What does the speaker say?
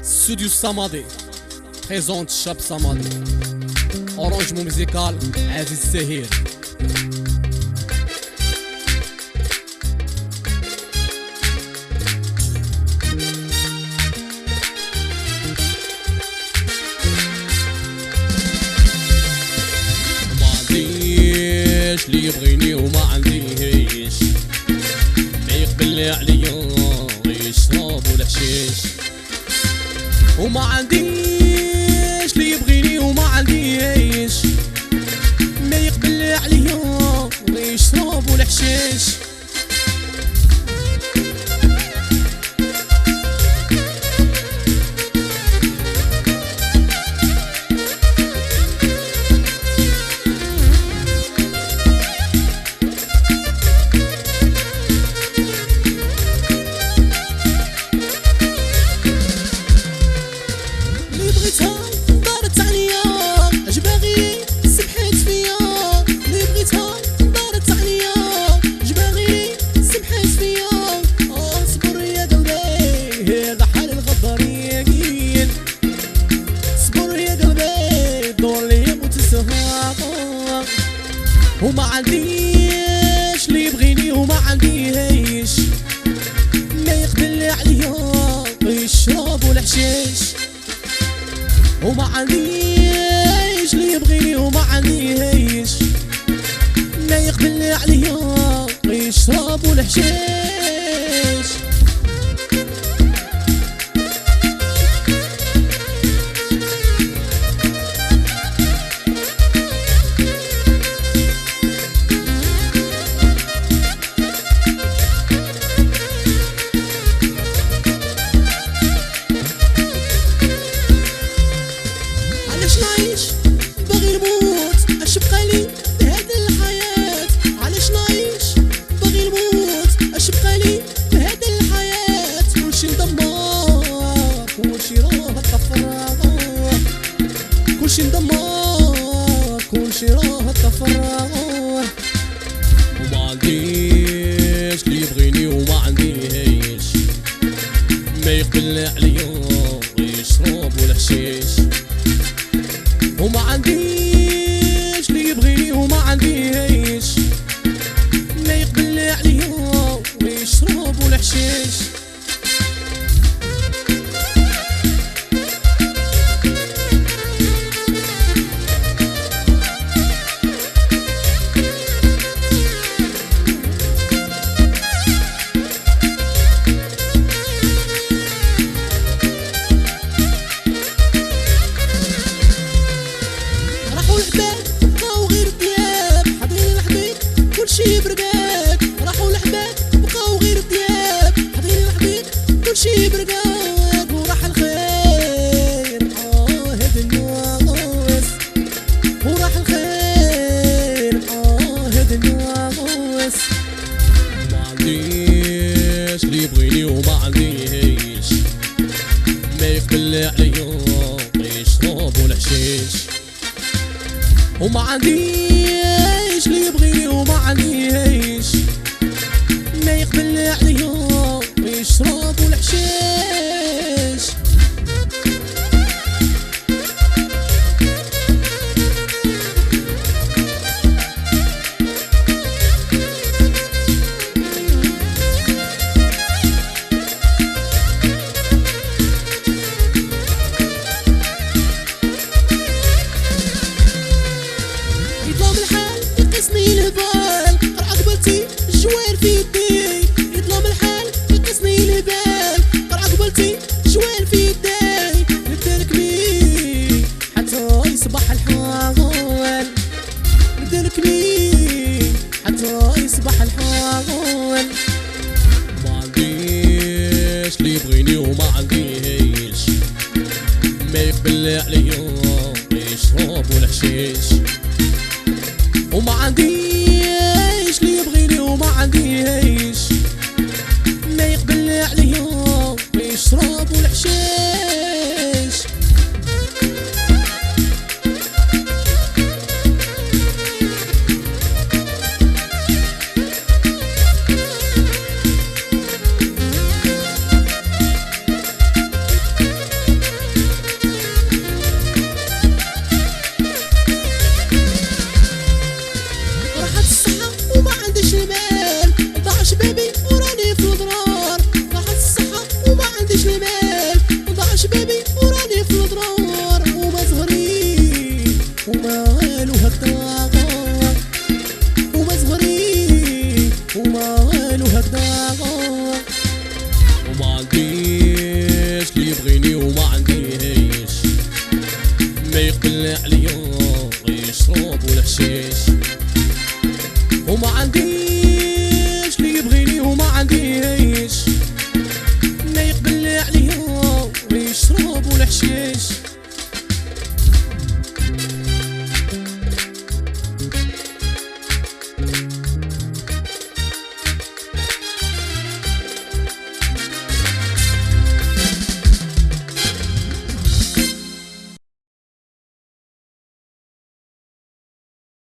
Studio Samadi présente Chab Samadi. Arrangement musical Aziz Sahir. اللي يبغيني وما عنديش ما يقبل عليا يشرب والحشيش وما عنديش اللي يبغيني وما عنديش ما يقبل عليا يشرب والحشيش وما عنديش اللي يبغيني وما عنديش ما يقبل عليا يشرب والحشيش وما عنديش اللي يبغيني وما عنديش ما يقبل عليا يشرب والحشيش كلشي مدمر كلشي راه تفرغ وما عنديش اللي يبغيني وما عنديش ما يقبل عليا يشرب والحشيش وما عنديش اللي يبغيني وما عنديش ما يقبل عليا يشرب والحشيش كلشي برقاك راحوا الحباب بقاو غير الدياب حاضرين الحبيب كلشي برقاك وراح الخير هاد الناس وراح الخير هاد الناس ما عنديش اللي يبغيني وما عنديش ما يقبل عليا يشرب والحشيش وما عنديش اللي يبغيني وما عنديش ما يقبل عليا يشرب والحشيش الهبال قرع قبلتي الجوال في يدي يظلم الحال يقسني الهبال قرع قبلتي الجوال في يدي نبدلك بيه حتى يصبح الحال نبدلك بيه حتى يصبح الحال ما عنديش اللي يبغيني وما عنديش ما يقبل عليا يشرب والحشيش وما عنديش اللي يبغيني وما عنديش ما يقبل عليا يشرب والحشيش